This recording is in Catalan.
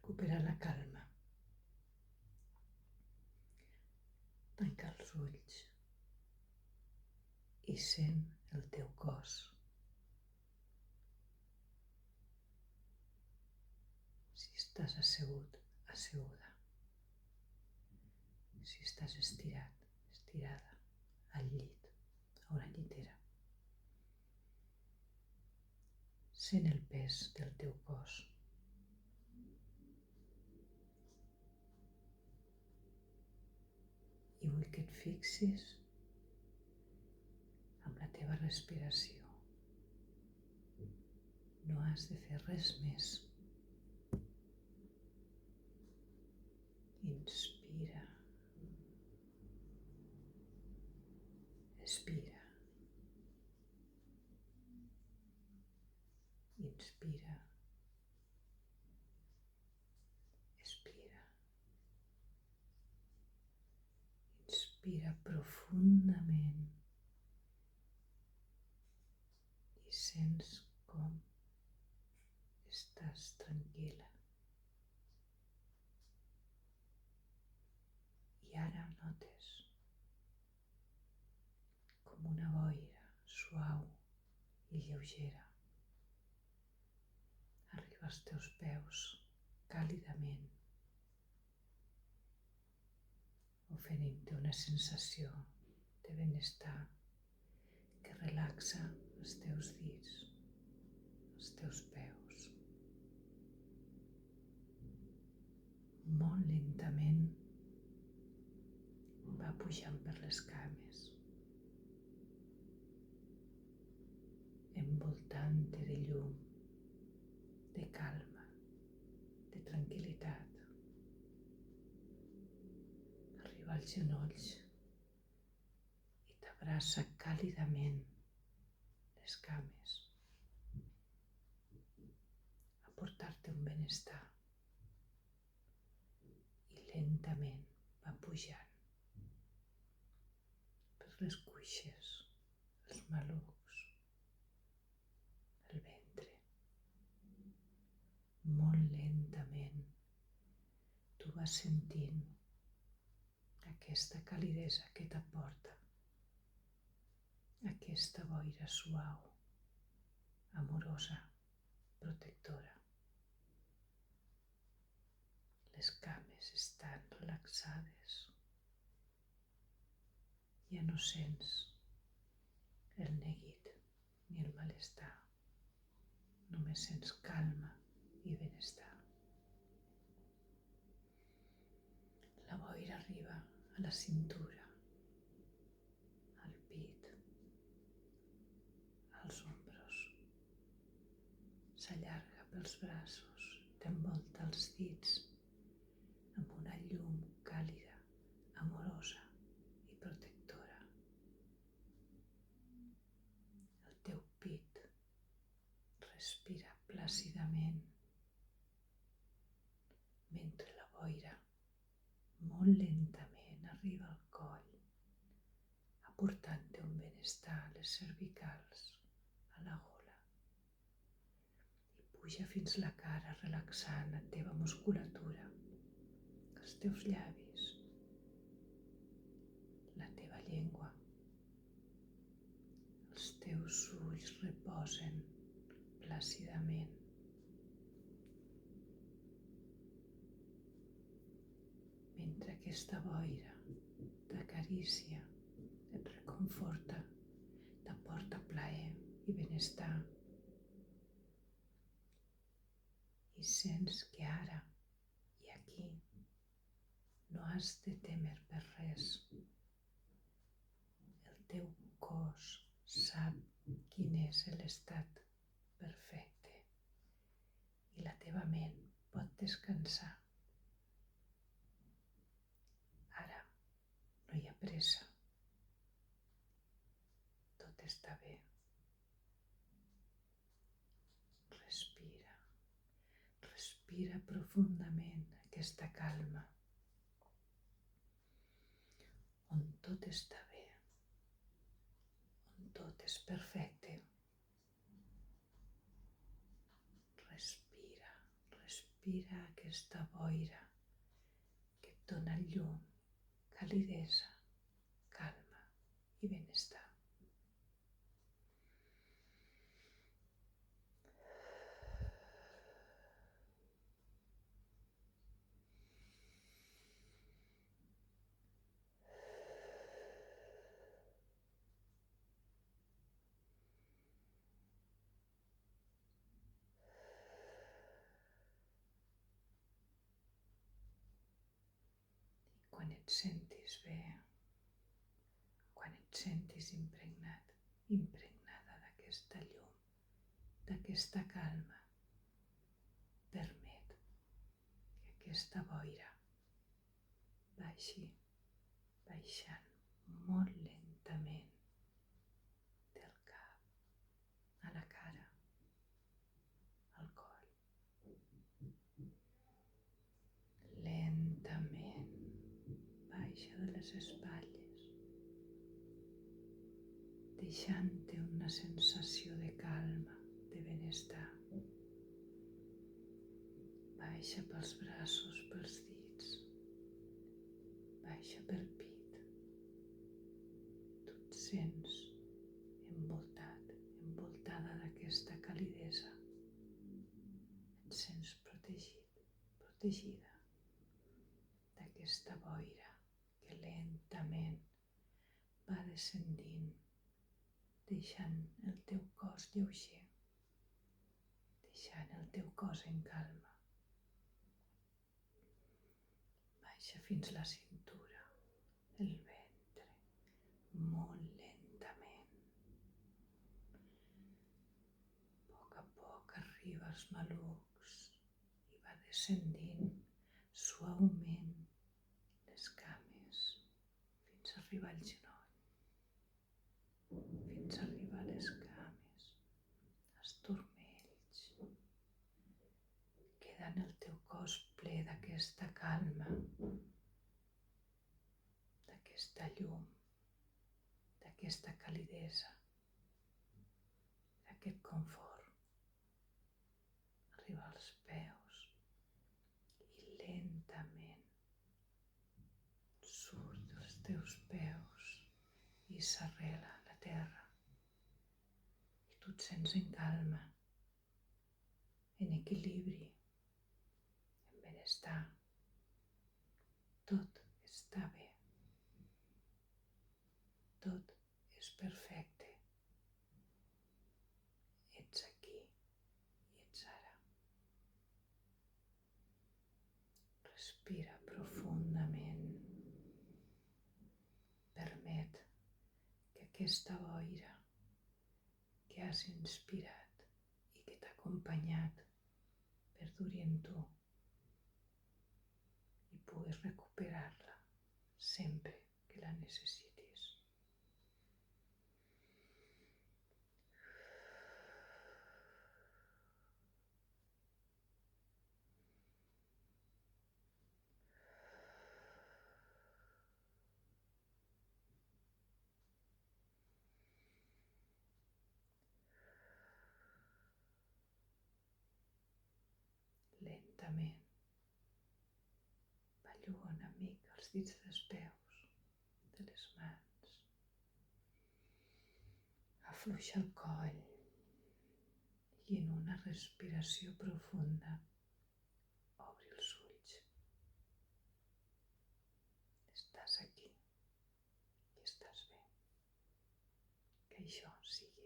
recupera la calma. Tanca els ulls i sent el teu cos. Si estàs assegut, asseguda. Si estàs estirat, estirada, al llit, a una llitera. Sent el pes del teu cos. I vull que et fixis amb la teva respiració. No has de fer res més. Inspira. Expira. Inspira. Expira. Inspira profundament i sents com estàs tranquil·la. I ara notes com una boira suau i lleugera arriba als teus peus càlidament, oferint-te una sensació de benestar que relaxa els teus dits, els teus peus. Molt lentament va pujant per les cames, envoltant-te de llum, de calma, de tranquil·litat. Arriba als genolls i t'abraça càlidament les cames, a portar-te un benestar. I lentament va pujant per les cuixes, els malucs, el ventre. Molt lentament tu vas sentint aquesta calidesa que t'aporta aquesta boira suau, amorosa, protectora. Les cames estan relaxades. Ja no sents el neguit ni el malestar. Només sents calma i benestar. La boira arriba a la cintura, al pit, als ombros. S'allarga pels braços, t'envolta els dits amb una llum càlida, amorosa i protectora. El teu pit respira plàcidament mentre la boira molt lentament arriba al coll, aportant-te un benestar a les cervicals, a la gola, i puja fins la cara relaxant la teva musculatura, els teus llavis, la teva llengua. Els teus ulls reposen plàcidament. Mentre aquesta boira t'acarícia, et reconforta, t'aporta plaer i benestar. I sents que ara i aquí no has de témer per res. El teu cos sap quin és l'estat perfecte i la teva ment pot descansar. Ara no hi ha pressa. Tot està bé. Respira. Respira profundament aquesta calma, on tot està bé, on tot és perfecte. Respira, respira. respira aquesta boira que et dona llum, calidesa, calma i benestar. Quan et sentis bé, quan et sentis impregnat, impregnada d'aquesta llum, d'aquesta calma, permet que aquesta boira baixi, baixant molt lentament del cap a la cara, al coll. Lentament baixa de les espatlles, deixant-te una sensació de calma, de benestar. Baixa pels braços, pels dits, baixa pel pit. Tu et sents envoltat, envoltada d'aquesta calidesa. Et sents protegit, protegida d'aquesta boira que lentament va descendint, deixant el teu cos lleuger, deixant el teu cos en calma. Baixa fins la cintura, el ventre, molt lentament. A poc arriba als malucs i va descendint suaument les cames fins a arribar al genoll, fins a arribar a les cames, als turmells, quedant el teu cos ple d'aquesta calma, d'aquesta llum, d'aquesta calidesa, d'aquest confort. Arriba als peus i lentament surt dels teus peus i s'arrela a la terra. I tu et sents en calma, en equilibri, en benestar. Tot està bé. Tot és perfecte. Ets aquí i ets ara. Respira profundament. Permet que aquesta boira que has inspirat i que t'ha acompanyat perduri en tu i puguis recuperar-la sempre que la necessitis. Lentament, belluga una mica els dits dels peus, de les mans. Afluixa el coll i en una respiració profunda obri els ulls. Estàs aquí i estàs bé. Que això sigui.